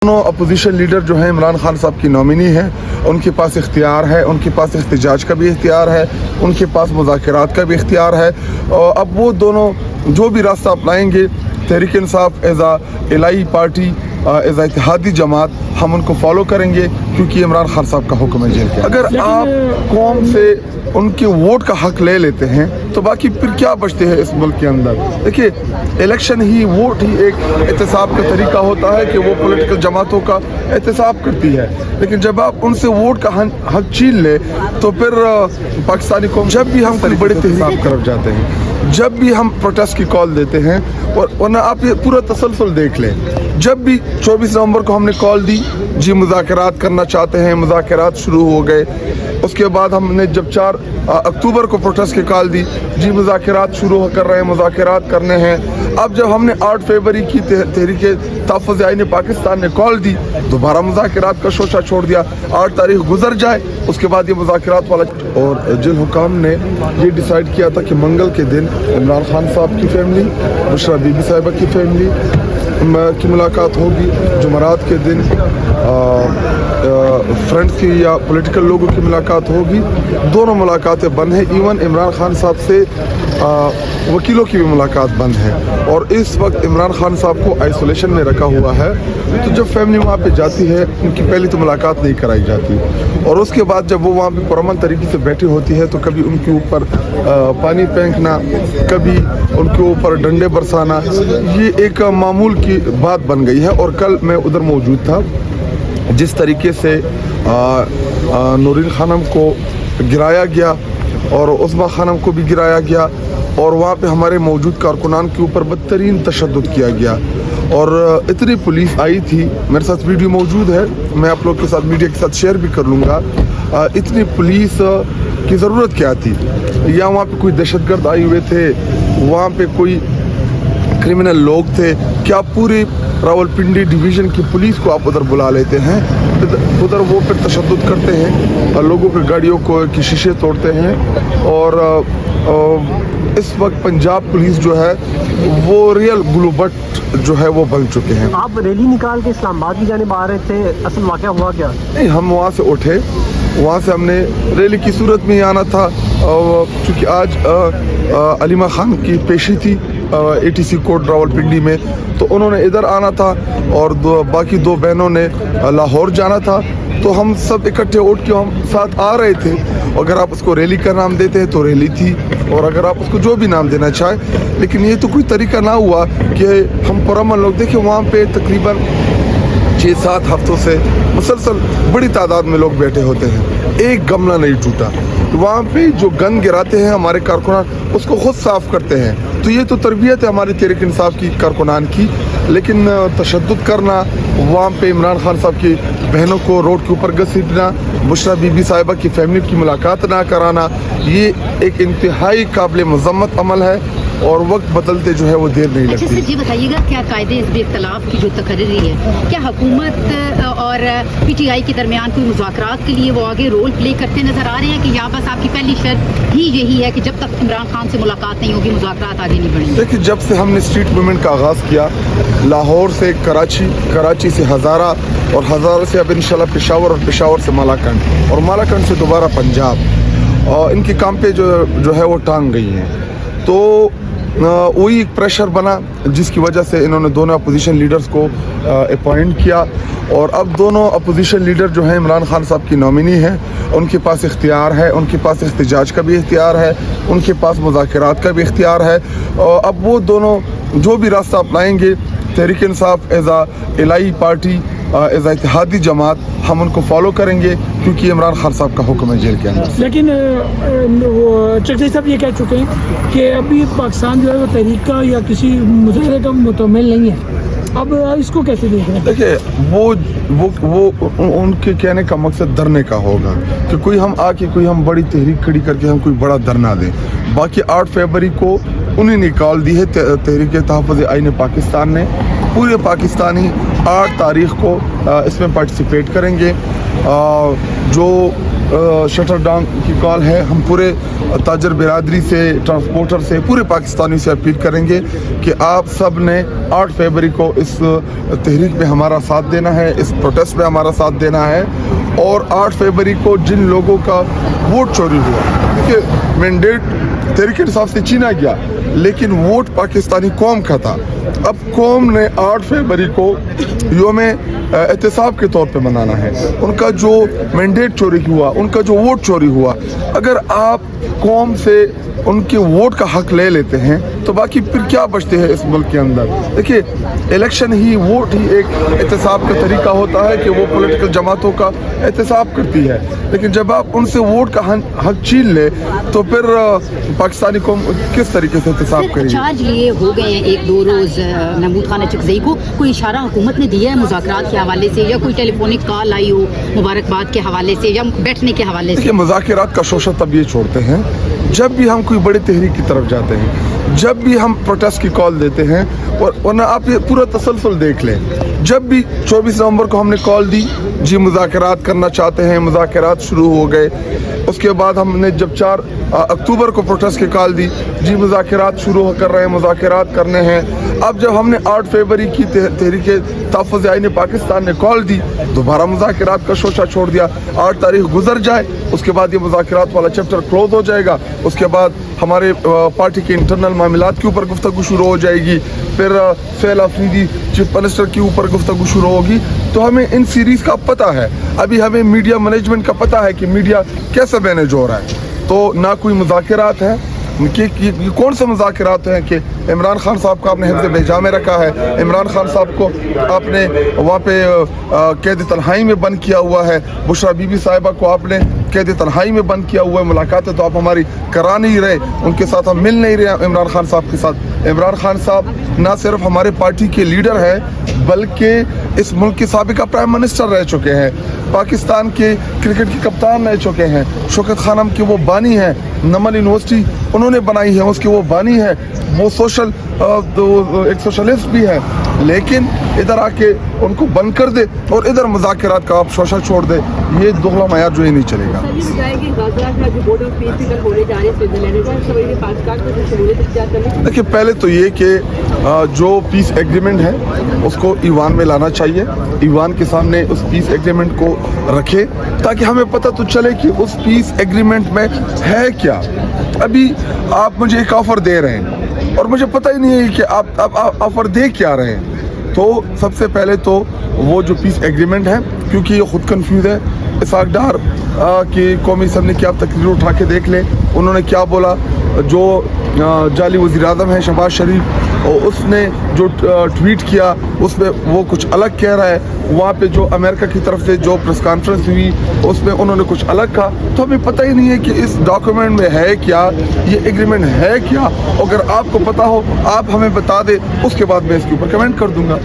दोनों opposition leader जो हैं इमरान खान साहब की नॉमिनी हैं, उनके पास इख्तियार है, उनके पास एहतजाज का भी इख्तियार है, उनके पास मुज़ाकरात का भी इख्तियार है। और अब वो दोनों जो भी रास्ता अपनाएंगे, तहरीक इंसाफ एज आ इलाही पार्टी, एज आ इत्तेहादी जमात, हम उनको फॉलो करेंगे क्योंकि इमरान खान साहब का हुक्म है जेल के। अगर आप कौम से उनके वोट का हक ले लेते हैं तो बाकी फिर क्या बचते हैं इस मुल्क के अंदर। देखिए, इलेक्शन ही, वोट ही एक एहतसाब का तरीका होता है कि वो पॉलिटिकल जमातों का एहतसाब करती है, लेकिन जब आप उनसे वोट का हक छीन ले तो फिर पाकिस्तानी कौम, जब भी हम कोई बड़े एहतसाब करब जाते हैं, जब भी हम प्रोटेस्ट की कॉल देते हैं, और वरना आप ये पूरा तसलसल देख लें, जब भी 24 नवंबर को हमने कॉल दी, जी मुज़ाकरात करना चाहते हैं, मुज़ाकरात शुरू हो गए। उसके बाद हमने जब 4 अक्टूबर को प्रोटेस्ट की कॉल दी, जी मुज़ाकरात शुरू कर रहे हैं, मुज़ाकरात करने हैं। अब जब हमने 8 फरवरी की तहरीक तहफ़्फ़ुज़ आईन पाकिस्तान ने कॉल दी, दोबारा मुज़ाकरात का शोशा छोड़ दिया। 8 तारीख गुजर जाए, उसके बाद ये मुज़ाकरात वाला, और जेल हुकाम ने ये डिसाइड किया था कि मंगल के दिन इमरान खान साहब की फैमिली, बुशरा बीबी साहिबा की फैमिली की मुलाकात होगी। जुमेरात के दिन फ्रेंड्स की या पॉलिटिकल लोगों की मुलाकात होगी। दोनों मुलाकातें बंद हैं। इवन इमरान खान साहब से वकीलों की भी मुलाकात बंद है। और इस वक्त इमरान खान साहब को आइसोलेशन में रखा हुआ है, तो जब फैमिली वहाँ पे जाती है, उनकी पहली तो मुलाकात नहीं कराई जाती, और उसके बाद जब वो वहाँ पे पुरअमन तरीके से बैठी होती है तो कभी उनके ऊपर पानी फेंकना, कभी उनके ऊपर डंडे बरसाना, ये एक मामूल की बात बन गई है। और कल मैं उधर मौजूद था, जिस तरीके से नूरीन खानम को गिराया गया और उस्मा खानम को भी गिराया गया, और वहाँ पे हमारे मौजूद कारकुनान के ऊपर बदतरीन तशद्दुद किया गया, और इतनी पुलिस आई थी। मेरे साथ वीडियो मौजूद है, मैं आप लोग के साथ, मीडिया के साथ शेयर भी कर लूँगा। इतनी पुलिस की ज़रूरत क्या थी? या वहाँ पे कोई दहशतगर्द आए हुए थे, वहाँ पे कोई क्रिमिनल लोग थे क्या? पूरी रावलपिंडी डिवीज़न की पुलिस को आप उधर बुला लेते हैं, उधर वो फिर तशद्दुद करते हैं, लोगों के गाड़ियों को की शीशे तोड़ते हैं। और इस वक्त पंजाब पुलिस जो है वो रियल गुलूबट जो है वो बन चुके हैं। आप रैली निकाल के इस्लामाबाद की जानिब आ रहे थे, असल वाक़या हुआ क्या? नहीं, हम वहाँ से उठे, वहाँ से हमने रैली की सूरत में ही आना था, क्योंकि आज अलीमा खान की पेशी थी ATC कोर्ट रावलपिंडी में, तो उन्होंने इधर आना था, और बाकी 2 बहनों ने लाहौर जाना था। तो हम सब इकट्ठे उठ के हम साथ आ रहे थे। अगर आप उसको रैली का नाम देते हैं तो रैली थी, और अगर आप उसको जो भी नाम देना चाहें, लेकिन ये तो कोई तरीका ना हुआ कि हम पुरअमन लोग, देखिए वहाँ पे तकरीबन 6-7 हफ्तों से मुसलसल बड़ी तादाद में लोग बैठे होते हैं, एक गमला नहीं टूटा। वहाँ पे जो गंद गिराते हैं हमारे कारकुनान, उसको खुद साफ करते हैं। तो ये तो तरबियत है हमारी तहरीक इंसाफ की कारकुनान की। लेकिन तशद्दुद करना, वहाँ पे इमरान खान साहब की बहनों को रोड के ऊपर घसीटना, बुशरा बीबी साहिबा की फैमिली की मुलाकात ना कराना, ये एक इंतहाई काबिल मज़म्मत अमल है, और वक्त बदलते जो है वो देर नहीं लगती। अच्छा सर, ये बताइएगा, क्या कायदे हिज़्ब इख्तिलाफ की जो तकर्री है, क्या हुकूमत और PTI के दरमियान कोई मुज़ाकरात के लिए वो आगे रोल प्ले करते नजर आ रहे हैं, कि या बस आपकी पहली शर्त ही यही है कि जब तक इमरान खान से मुलाकात नहीं होगी मुज़ाकरात आगे नहीं बढ़ेंगे? देखिए, जब से हमने स्ट्रीट मूवमेंट का आगाज़ किया, लाहौर से कराची, कराची से हज़ारा, और हज़ारा से अब इंशाल्लाह पेशावर, और पेशावर से मालाकंड, और मालाकंड से दोबारा पंजाब, और इनकी काम पे जो है वो टांग गई हैं। तो वही एक प्रेशर बना, जिसकी वजह से इन्होंने दोनों अपोजिशन लीडर्स को अपॉइंट किया, और अब दोनों अपोजिशन लीडर जो हैं इमरान खान साहब की नॉमिनी हैं, उनके पास इख्तियार है, उनके पास एहतजाज का भी इख्तियार है, उनके पास मुज़ाकरात का भी इख्तियार है। और अब वो दोनों जो भी रास्ता अपनाएंगे, तहरीक इंसाफ एज आ इलाही पार्टी, एज आ इत्तेहादी जमात, हम उनको फॉलो करेंगे क्योंकि इमरान खान साहब का हुक्म है जेल के अंदर। लेकिन चकरी साहब ये कह चुके हैं कि अभी पाकिस्तान जो है वो तहरीक का या किसी मुजाहरे का मुतमिल नहीं है। अब इसको कैसे देख रहे हैं? देखिए, वो उनके कहने का मकसद डरने का होगा कि कोई हम आके कोई हम बड़ी तहरीक खड़ी करके हम कोई बड़ा धरना दें। बाकी 8 फरवरी को उन्हें निकाल दी है तहरीक तहफ़्फ़ुज़ आईन पाकिस्तान ने। पूरे पाकिस्तानी 8 तारीख को इसमें पार्टिसिपेट करेंगे। जो शटर डाउन की कॉल है। हम पूरे ताजर बिरादरी से, ट्रांसपोर्टर से, पूरे पाकिस्तानी से अपील करेंगे कि आप सब ने 8 फरवरी को इस तहरीक में हमारा साथ देना है, इस प्रोटेस्ट में हमारा साथ देना है। और 8 फरवरी को जिन लोगों का वोट चोरी हुआ, देखिए मैंडेट तहरीक इंसाफ से छीना गया, लेकिन वोट पाकिस्तानी कौम का था। अब कौम ने 8 फरवरी को योम एहतसाब के तौर पे मनाना है। उनका जो मैंडेट चोरी हुआ, उनका जो वोट चोरी हुआ, अगर आप कौम से उनके वोट का हक ले लेते हैं तो बाकी फिर क्या बचते हैं इस मुल्क के अंदर। देखिए इलेक्शन ही, वोट ही एक एहतसाब का तरीका होता है कि वो पॉलिटिकल जमातों का एहतसाब करती है, लेकिन जब आप उनसे वोट का हक छीन ले तो फिर पाकिस्तानी कौम किस तरीके से एहतसाब करेगी। चार्ज लिए हो गए हैं 1-2 रोज महमूद खान अचकज़ई को, कोई इशारा हुकूमत ने दिया है मुज़ाकरात के हवाले से, या कोई टेलीफोनिक कॉल आई हो मुबारकबाद के हवाले से या बैठने के हवाले से? देखिए मुज़ाकरात का शोशा तब ये छोड़ते हैं जब भी हम कोई बड़ी तहरीक की तरफ जाते हैं, जब भी हम प्रोटेस्ट की कॉल देते हैं। और वरना आप ये पूरा तसलसल देख लें, जब भी 24 नवंबर को हमने कॉल दी, जी मुज़ाकरात करना चाहते हैं, मुज़ाकरात शुरू हो गए। उसके बाद हमने जब 4 अक्टूबर को प्रोटेस्ट की कॉल दी, जी मुज़ाकरात शुरू कर रहे हैं, मुज़ाकरात करने हैं। अब जब हमने 8 फरवरी की तहरीक तहफ़्फ़ुज़ आईन पाकिस्तान ने कॉल दी, दोबारा मुज़ाकरात का शोशा छोड़ दिया। 8 तारीख गुजर जाए, उसके बाद ये मुज़ाकरात वाला चैप्टर क्लोज हो जाएगा। उसके बाद हमारे पार्टी के इंटरनल मामलात के ऊपर गुफ्तगू शुरू हो जाएगी, फिर फैल अफरीदी चीफ मिनिस्टर के ऊपर गुफ्तगू शुरू होगी। तो हमें इन सीरीज़ का पता है, अभी हमें मीडिया मैनेजमेंट का पता है कि मीडिया कैसे मैनेज हो रहा है। तो ना कोई मुज़ाकरात है कि ये कौन से मुज़ाकरात हैं कि इमरान खान साहब को आपने हिफ्ज़ बेजा में रखा है, इमरान खान साहब को आपने वहाँ पे कैद तन्हाई में बंद किया हुआ है, बुशरा बीबी साहिबा को आपने कैद तन्हाई में बंद किया हुआ है, मुलाकातें तो आप हमारी करा नहीं रहे, उनके साथ हम मिल नहीं रहे इमरान खान साहब के साथ। इमरान खान साहब ना सिर्फ हमारे पार्टी के लीडर हैं बल्कि इस मुल्क के साबिका प्राइम मिनिस्टर रह चुके हैं, पाकिस्तान के क्रिकेट के कप्तान रह चुके हैं, शौकत खानम के वो बानी हैं, नमल यूनिवर्सिटी उन्होंने बनाई है उसके वो बानी है, वो एक सोशलिस्ट भी है। लेकिन इधर आके उनको बंद कर दे और इधर मुज़ाकरात का आप शोशा छोड़ दे, ये दोगला मयार जो ही नहीं चलेगा। देखिए पहले तो ये कि जो पीस एग्रीमेंट है उसको ईवान में लाना चाहिए, ईवान के सामने उस पीस एग्रीमेंट को रखे ताकि हमें पता तो चले कि उस पीस एग्रीमेंट में है क्या। अभी आप मुझे एक ऑफ़र दे रहे हैं और मुझे पता ही नहीं है कि आप ऑफ़र दे क्या रहे हैं। तो सबसे पहले तो वो जो पीस एग्रीमेंट है, क्योंकि ये ख़ुद कन्फ्यूज़ है, इसाक डार की कौमी असम्बली की आप तकरीर उठा के देख लें, उन्होंने क्या बोला। जो जाली वज़ीर आज़म है शहबाज शरीफ, और उसने जो ट्वीट किया उसमें वो कुछ अलग कह रहा है, वहाँ पे जो अमेरिका की तरफ से जो प्रेस कॉन्फ्रेंस हुई उसमें उन्होंने कुछ अलग कहा। तो हमें पता ही नहीं है कि इस डॉक्यूमेंट में है क्या, ये एग्रीमेंट है क्या। अगर आपको पता हो आप हमें बता दें, उसके बाद मैं इसके ऊपर कमेंट कर दूंगा।